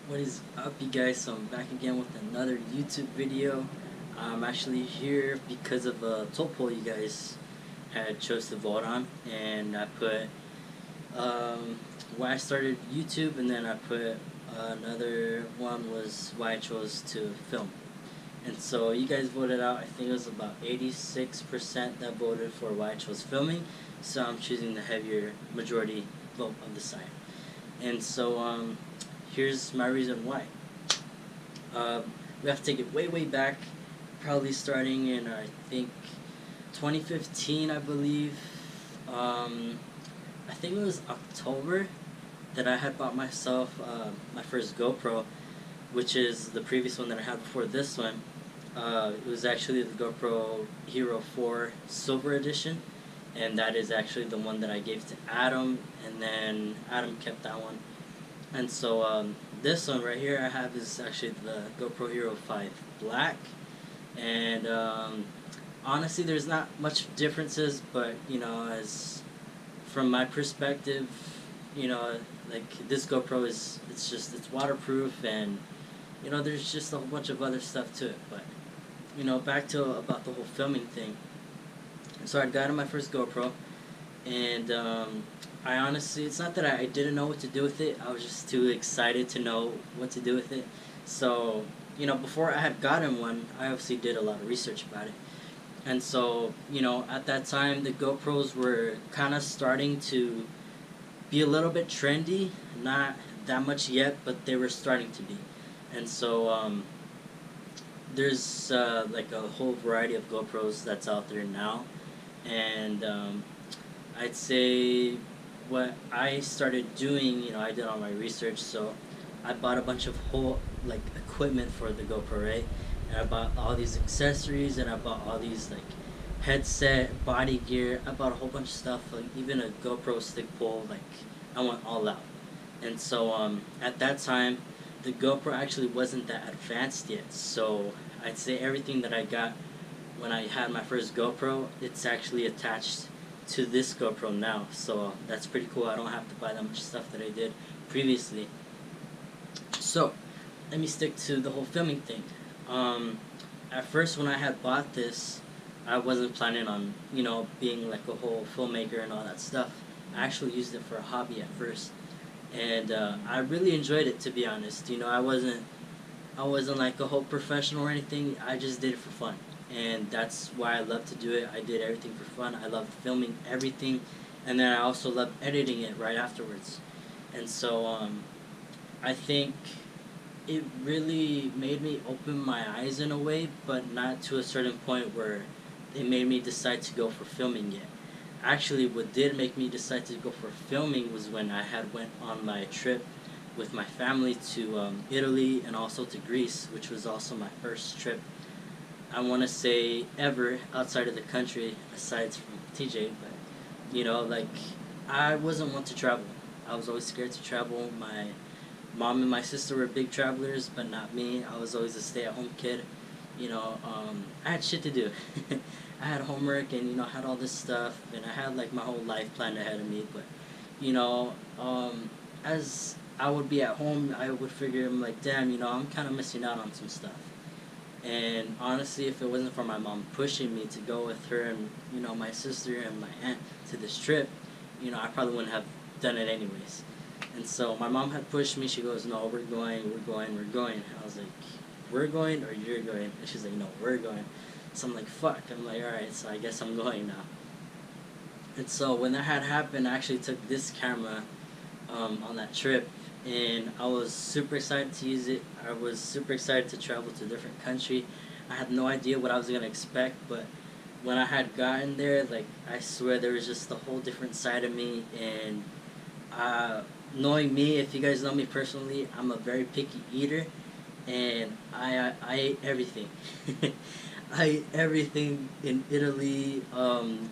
What is up, you guys? So I'm back again with another YouTube video. I'm actually here because of a toll poll you guys had chose to vote on, and I put why I started YouTube, and then I put another one was why I chose to film. And so you guys voted out. I think it was about 86% that voted for why I chose filming. So I'm choosing the heavier majority vote of the side. And so here's my reason why. Um, we have to take it way back, probably starting in I think 2015, I believe. I think it was October that I had bought myself my first GoPro, which is the previous one that I had before this one. It was actually the GoPro Hero 4 Silver Edition, and that is actually the one that I gave to Adam, and then Adam kept that one. And so this one right here I have is actually the GoPro Hero 5 Black, and honestly there's not much differences, but as from my perspective, like this GoPro it's waterproof, and there's just a whole bunch of other stuff to it. But back to about the whole filming thing. So I got my first GoPro, and I honestly, it's not that I didn't know what to do with it. I was just too excited to know what to do with it. So, before I had gotten one, I obviously did a lot of research about it. And so, at that time, the GoPros were kind of starting to be a little bit trendy. Not that much yet, but they were starting to be. And so, there's like a whole variety of GoPros that's out there now. And I'd say what I started doing, I did all my research, so I bought a bunch of whole like equipment for the GoPro, right? And I bought all these accessories, and I bought all these like headset, body gear. I bought a whole bunch of stuff, like even a GoPro stick pull. Like I went all out. And so at that time, the GoPro actually wasn't that advanced yet. So I'd say everything that I got when I had my first GoPro, it's actually attached to this GoPro now. So that's pretty cool. I don't have to buy that much stuff that I did previously. So let me stick to the whole filming thing. At first, when I had bought this, I wasn't planning on being like a whole filmmaker and all that stuff. I actually used it for a hobby at first, and I really enjoyed it, to be honest. I wasn't like a whole professional or anything. I just did it for fun, and that's why I love to do it. I did everything for fun. I loved filming everything, and then I also loved editing it right afterwards. And so I think it really made me open my eyes in a way, but not to a certain point where it made me decide to go for filming yet. Actually, what did make me decide to go for filming was when I had went on my trip with my family to Italy, and also to Greece, which was also my first trip, I want to say, ever outside of the country, aside from TJ. But like, I wasn't one to travel. I was always scared to travel. My mom and my sister were big travelers, but not me. I was always a stay-at-home kid. I had shit to do. I had homework, and had all this stuff, and I had like my whole life planned ahead of me. But as I would be at home, I would figure, I'm like, damn, I'm kind of missing out on some stuff. And honestly, if it wasn't for my mom pushing me to go with her and my sister and my aunt to this trip, I probably wouldn't have done it anyways. And so my mom had pushed me. She goes, "No, we're going, we're going, we're going." I was like, "We're going or you're going?" And she's like, "No, we're going." So I'm like, "Fuck." I'm like, "All right, so I guess I'm going now." And so when that had happened, I actually took this camera on that trip, and I was super excited to use it. I was super excited to travel to a different country. I had no idea what I was gonna expect, but when I had gotten there, like, I swear there was just a whole different side of me. And knowing me, if you guys know me personally, I'm a very picky eater, and I ate everything. I ate everything in Italy,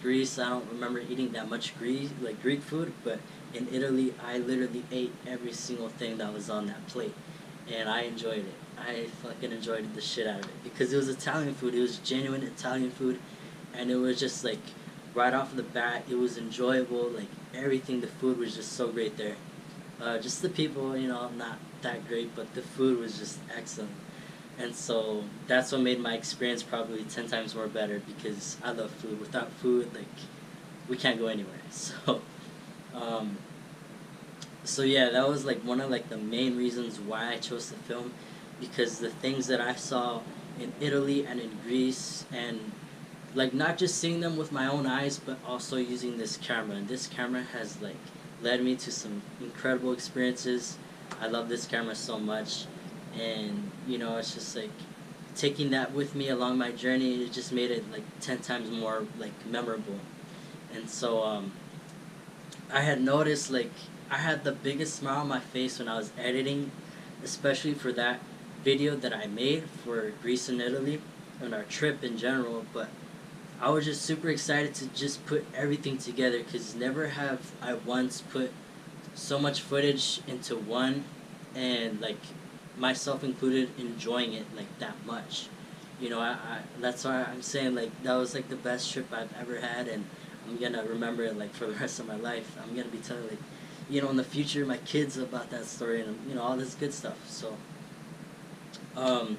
Greece. I don't remember eating that much Greek food, but in Italy, I literally ate every single thing that was on that plate, and I enjoyed it. I fucking enjoyed the shit out of it because it was Italian food. It was genuine Italian food, and it was just like right off the bat, it was enjoyable. Like everything, the food was just so great there. Just the people, not that great, but the food was just excellent. And so that's what made my experience probably 10 times more better, because I love food. Without food, like, we can't go anywhere. Um, so yeah, that was like one of like the main reasons why I chose to film, because the things that I saw in Italy and in Greece, and like not just seeing them with my own eyes, but also using this camera. And this camera has like led me to some incredible experiences. I love this camera so much, and it's just like taking that with me along my journey. It just made it like 10 times more like memorable. And so I had noticed like I had the biggest smile on my face when I was editing, especially for that video that I made for Greece and Italy and our trip in general. But I was just super excited to just put everything together, because never have I once put so much footage into one, and like myself included, enjoying it like that much. That's why I'm saying like that was like the best trip I've ever had, and I'm gonna remember it like for the rest of my life. I'm gonna be telling like in the future my kids about that story, and all this good stuff. So um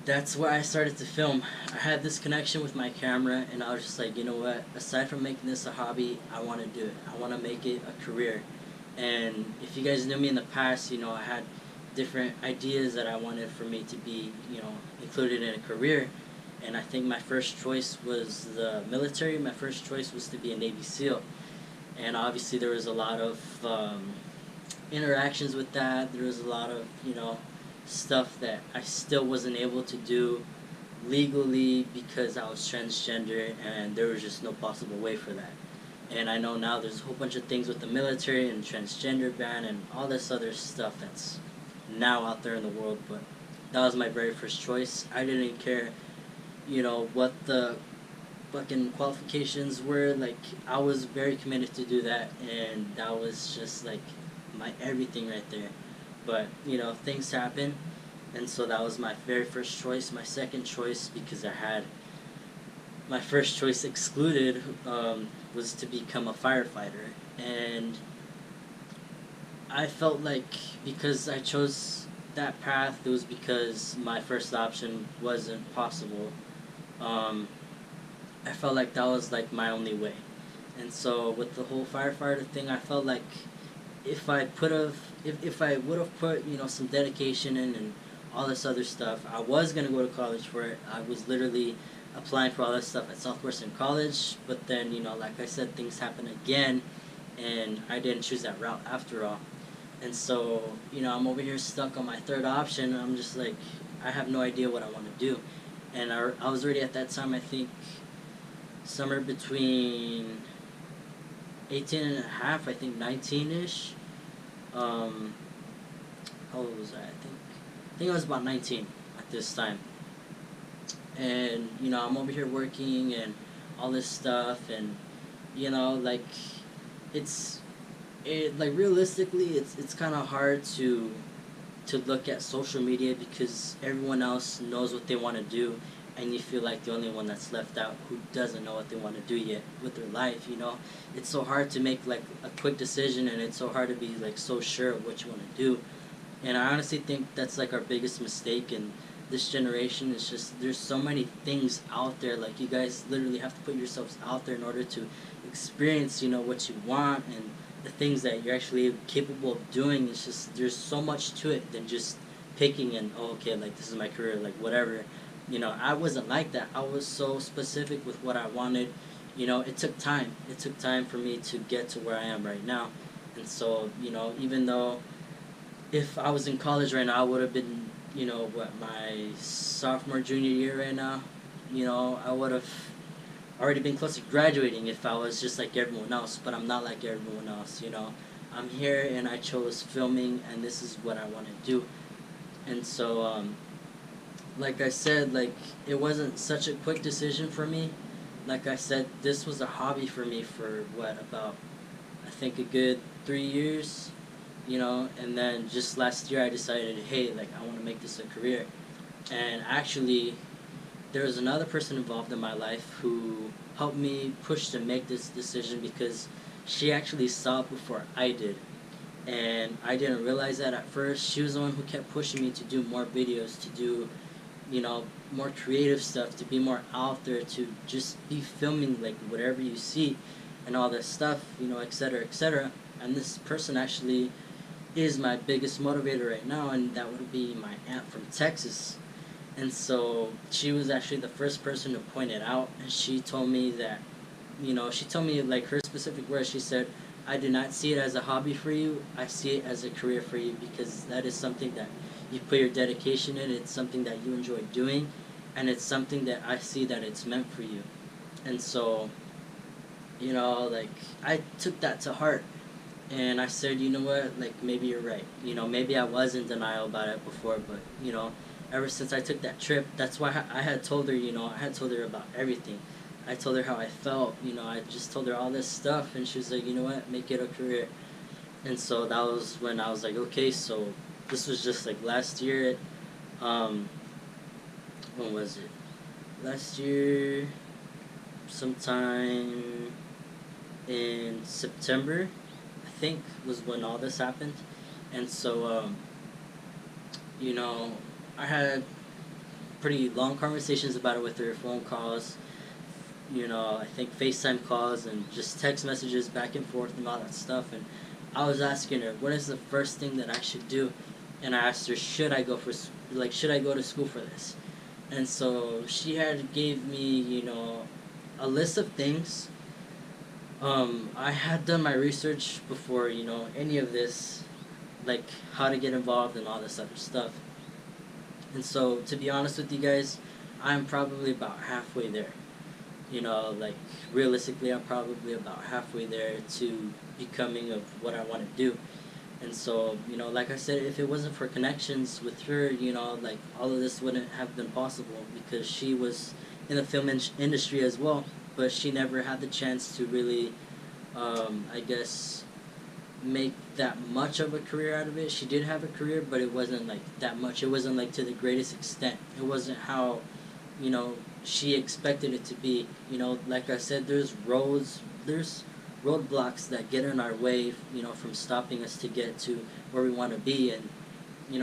that's where I started to film. I had this connection with my camera, and I was just like, you know what? Aside from making this a hobby, I want to do it. I want to make it a career. And if you guys knew me in the past, I had different ideas that I wanted for me to be, included in a career. And I think my first choice was the military. My first choice was to be a Navy SEAL. And obviously there was a lot of interactions with that. There was a lot of, stuff that I still wasn't able to do legally because I was transgender, and there was just no possible way for that. And I know now there's a whole bunch of things with the military and transgender ban and all this other stuff that's now out there in the world, but that was my very first choice. I didn't care, what the fucking qualifications were. Like, I was very committed to do that, and that was just like my everything right there. But things happen, and so that was my very first choice. My second choice, because I had my first choice excluded, was to become a firefighter. And I felt like because I chose that path, it was because my first option wasn't possible. I felt like that was like my only way. And so with the whole firefighter thing, I felt like if I would have put some dedication in and all this other stuff, I was gonna go to college for it. I was literally applying for all this stuff at Southwestern College, but then like I said, things happened again, and I didn't choose that route after all. And so I'm over here stuck on my third option, and I'm just like, I have no idea what I want to do. And I was already at that time, I think somewhere between 18 and a half, I think 19-ish. How old was I? I think I was about 19 at this time. And I'm over here working and all this stuff, and like like realistically, it's kind of hard to look at social media, because everyone else knows what they want to do, and you feel like the only one that's left out who doesn't know what they want to do yet with their life. It's so hard to make like a quick decision, and it's so hard to be like so sure of what you want to do. And I honestly think that's like our biggest mistake in this generation. Is just there's so many things out there. Like, you guys literally have to put yourselves out there in order to experience what you want, and the things that you're actually capable of doing. It's just there's so much to it than just picking and, oh, okay, like this is my career, like whatever. I wasn't like that. I was so specific with what I wanted. It took time. It took time for me to get to where I am right now. And so, even though if I was in college right now, I would have been, my sophomore, junior year right now, I would have already been close to graduating if I was just like everyone else. But I'm not like everyone else. I'm here, and I chose filming, and this is what I want to do. And so, like I said, like, it wasn't such a quick decision for me. Like I said, this was a hobby for me for about, I think, a good 3 years, and then just last year I decided, hey, like, I want to make this a career. And actually, there was another person involved in my life who helped me push to make this decision, because she actually saw it before I did. and I didn't realize that at first. She was the one who kept pushing me to do more videos, to do, more creative stuff, to be more out there, to just be filming like whatever you see and all this stuff, etc., etc. And this person actually is my biggest motivator right now, and that would be my aunt from Texas. And so she was actually the first person to point it out, and she told me that, she told me like her specific words. She said, "I do not see it as a hobby for you. I see it as a career for you, because that is something that you put your dedication in. It's something that you enjoy doing, and it's something that I see that it's meant for you." And so, like, I took that to heart, and I said, you know what, like, maybe you're right. Maybe I was in denial about it before, but, ever since I took that trip, that's why I had told her, I had told her about everything. I told her how I felt, I just told her all this stuff, and she was like, you know what, make it a career. And so that was when I was like, okay, so this was just like last year, when was it? Last year, sometime in September, I think, was when all this happened. And so, I had pretty long conversations about it with her, phone calls, I think FaceTime calls, and just text messages back and forth and all that stuff. And I was asking her, what is the first thing that I should do? And I asked her, should I go to school for this? And so she had gave me, a list of things. I had done my research before, any of this, like how to get involved and all this other stuff. And so, to be honest with you guys, I'm probably about halfway there. Like, realistically, I'm probably about halfway there to becoming of what I want to do. And so, like I said, if it wasn't for connections with her, like, all of this wouldn't have been possible, because she was in the film industry as well, but she never had the chance to really, I guess, make that much of a career out of it. She did have a career, but it wasn't like that much. It wasn't like to the greatest extent. It wasn't how, she expected it to be. Like I said, there's roadblocks that get in our way, from stopping us to get to where we want to be. And,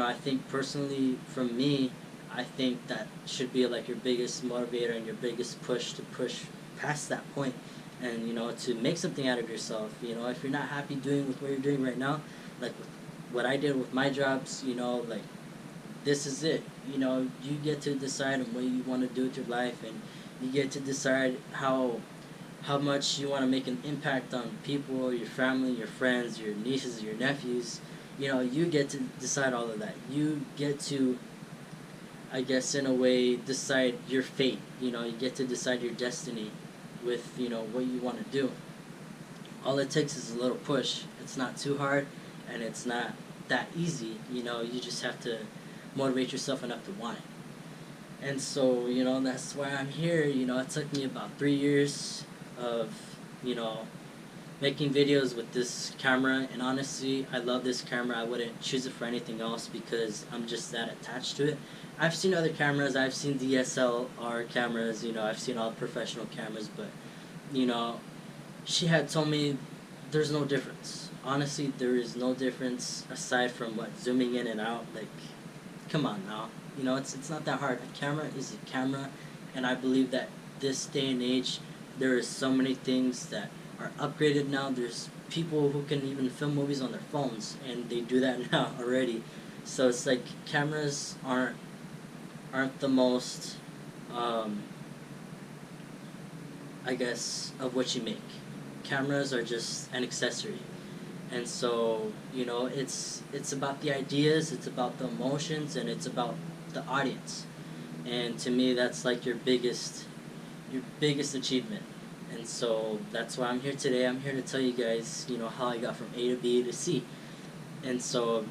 I think personally, from me, I think that should be like your biggest motivator and your biggest push to push past that point, and to make something out of yourself. If you're not happy doing with what you're doing right now, like with what I did with my jobs, like, this is it. You get to decide on what you want to do with your life, and you get to decide how much you want to make an impact on people, your family, your friends, your nieces, your nephews. You get to decide all of that. You get to, I guess, in a way, decide your fate. You get to decide your destiny with, what you want to do. All it takes is a little push. It's not too hard, and it's not that easy. You just have to motivate yourself enough to want it. And so, that's why I'm here. It took me about 3 years of, making videos with this camera, and honestly, I love this camera. I wouldn't choose it for anything else, because I'm just that attached to it. I've seen other cameras. I've seen DSLR cameras. I've seen all the professional cameras, but, she had told me there's no difference. Honestly, there is no difference aside from what, zooming in and out. Like, come on now. It's not that hard. A camera is a camera, and I believe that this day and age, there is so many things that are upgraded now. There's people who can even film movies on their phones, and they do that now already. So it's like cameras aren't the most, I guess, of what you make. Cameras are just an accessory. And so, it's about the ideas, it's about the emotions, and it's about the audience. And to me, that's like your biggest achievement. And so that's why I'm here today. I'm here to tell you guys, how I got from A to B to C. And so,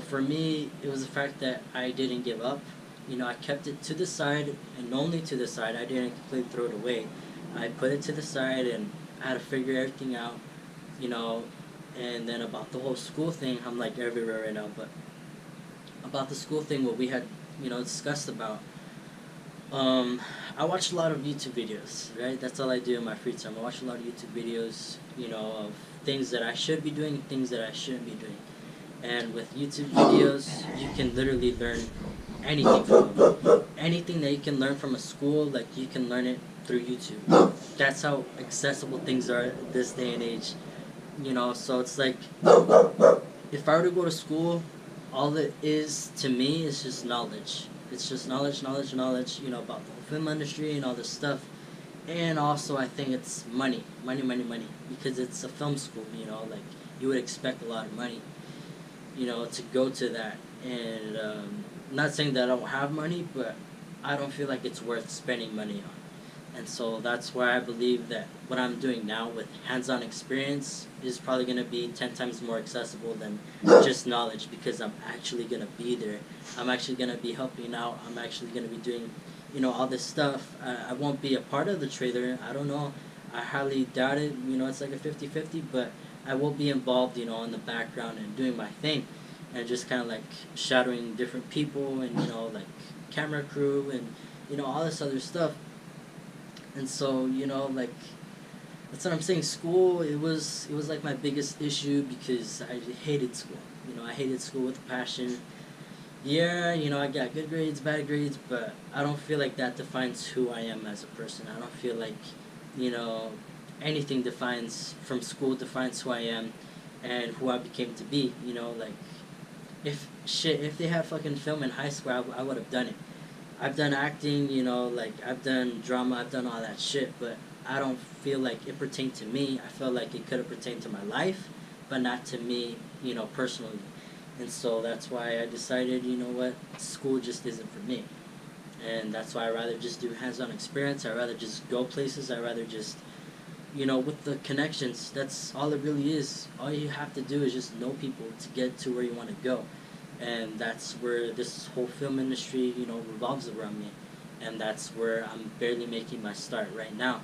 for me, it was the fact that I didn't give up. I kept it to the side, and only to the side. I didn't completely throw it away. I put it to the side, and I had to figure everything out, And then about the whole school thing, I'm like everywhere right now, but about the school thing, what we had, discussed about, I watch a lot of YouTube videos, right? That's all I do in my free time. I watch a lot of YouTube videos, of things that I should be doing, things that I shouldn't be doing. And with YouTube videos, you can literally learn anything from them. Anything that you can learn from a school, like you can learn it through YouTube. That's how accessible things are this day and age. You know, so it's like if I were to go to school, all it is to me is just knowledge. It's just knowledge, knowledge, knowledge, you know, about the film industry and all this stuff. And also, I think it's money, money, money, money, because it's a film school. You know, like you would expect a lot of money, you know, to go to that. And not saying that I don't have money, but I don't feel like it's worth spending money on. And so that's why I believe that what I'm doing now with hands-on experience is probably going to be 10 times more accessible than just knowledge, because I'm actually going to be there. I'm actually going to be helping out. I'm actually going to be doing, you know, all this stuff. I won't be a part of the trailer. I don't know. I highly doubt it. You know, it's like a 50-50, but I will be involved, you know, in the background and doing my thing and just kind of like shadowing different people and, you know, like camera crew and, you know, all this other stuff. And so, you know, like, that's what I'm saying. School, it was like my biggest issue because I hated school. You know, I hated school with a passion. Yeah, you know, I got good grades, bad grades, but I don't feel like that defines who I am as a person. I don't feel like, you know, anything from school defines who I am and who I became to be. You know, like, if they had fucking film in high school, I would have done it. I've done acting, you know, like I've done drama, I've done all that shit, but I don't feel like it pertained to me. I felt like it could have pertained to my life, but not to me, you know, personally. And so that's why I decided, you know what, school just isn't for me. And that's why I rather just do hands-on experience. I rather just go places. I rather just, you know, with the connections. That's all it really is. All you have to do is just know people to get to where you want to go. And that's where this whole film industry, you know, revolves around me. And that's where I'm barely making my start right now.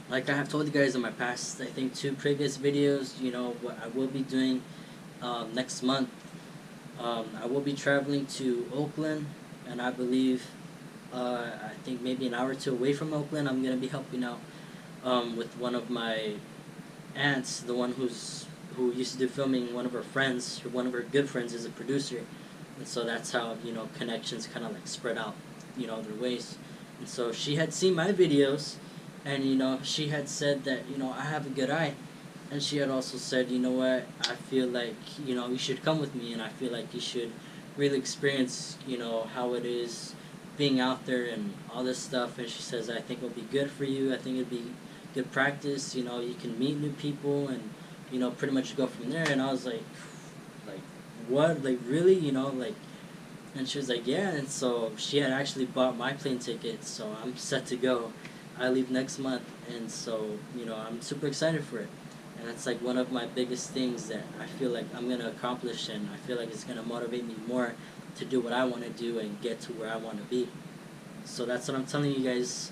Like I have told you guys in my past, I think 2 previous videos, you know, what I will be doing next month. I will be traveling to Oakland, and I believe, I think maybe an hour or 2 away from Oakland, I'm going to be helping out with one of my aunts, the one who used to do filming. One of her friends, or one of her good friends, is a producer, and so that's how, you know, connections kind of like spread out, you know, their ways. And so she had seen my videos, and you know, she had said that, you know, I have a good eye, and she had also said, you know what, I feel like, you know, you should come with me, and I feel like you should really experience, you know, how it is being out there and all this stuff. And she says, I think it'll be good for you. I think it'll be good practice. You know, you can meet new people and, you know, pretty much go from there. And I was like, what? Like, really? You know, like, and she was like, yeah. And so she had actually bought my plane ticket, so I'm set to go. I leave next month, and so, you know, I'm super excited for it. And that's like one of my biggest things that I feel like I'm going to accomplish, and I feel like it's going to motivate me more to do what I want to do and get to where I want to be. So that's what I'm telling you guys.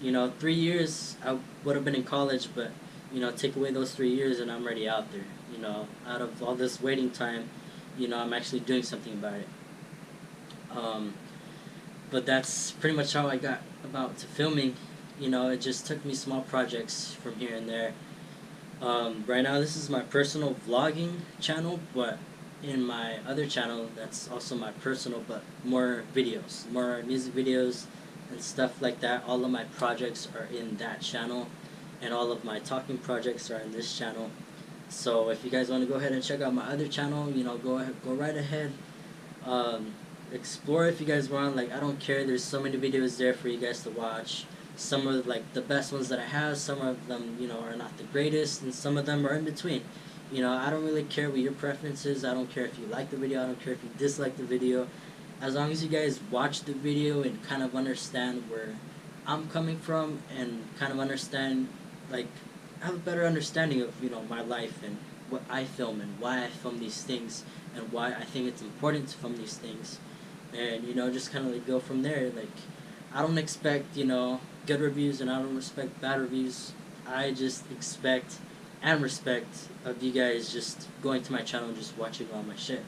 You know, 3 years, I would have been in college, but, you know, take away those 3 years and I'm already out there. You know, out of all this waiting time, you know, I'm actually doing something about it. But that's pretty much how I got about to filming. You know, it just took me small projects from here and there. Right now, this is my personal vlogging channel, but in my other channel, that's also my personal, but more videos, more music videos and stuff like that. All of my projects are in that channel, and all of my talking projects are in this channel. So if you guys want to go ahead and check out my other channel, you know, go right ahead. Explore if you guys want. Like, I don't care. There's so many videos there for you guys to watch. Some are like the best ones that I have. Some of them, you know, are not the greatest, and some of them are in between. You know, I don't really care what your preference is. I don't care if you like the video. I don't care if you dislike the video. As long as you guys watch the video and kind of understand where I'm coming from and kind of understand, like, have a better understanding of, you know, my life and what I film and why I film these things and why I think it's important to film these things. And, you know, just kind of like go from there. Like, I don't expect, you know, good reviews, and I don't expect bad reviews. I just expect and respect of you guys just going to my channel and just watching all my shit.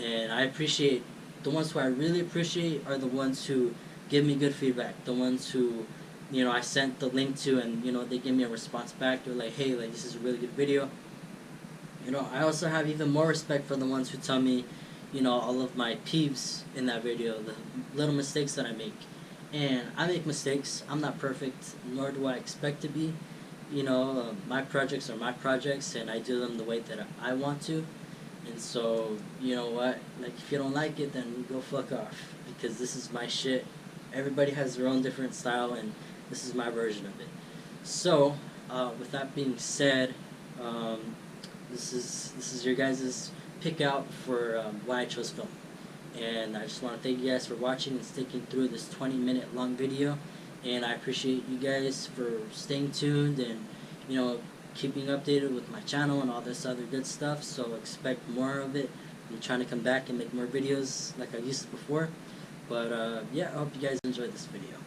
And I appreciate, the ones who I really appreciate are the ones who give me good feedback. The ones who, you know, I sent the link to, and, you know, they give me a response back. They're like, hey, like, this is a really good video. You know, I also have even more respect for the ones who tell me, you know, all of my peeves in that video, the little mistakes that I make. And I make mistakes. I'm not perfect, nor do I expect to be. You know, my projects are my projects, and I do them the way that I want to. And so, you know what? Like, if you don't like it, then go fuck off. Because this is my shit. Everybody has their own different style, and this is my version of it. So, with that being said, um, this is your guys' pick out for why I chose film. And I just want to thank you guys for watching and sticking through this 20-minute long video. And I appreciate you guys for staying tuned and, you know, keeping updated with my channel and all this other good stuff. So expect more of it. I'm trying to come back and make more videos like I used to before. But yeah, I hope you guys enjoyed this video.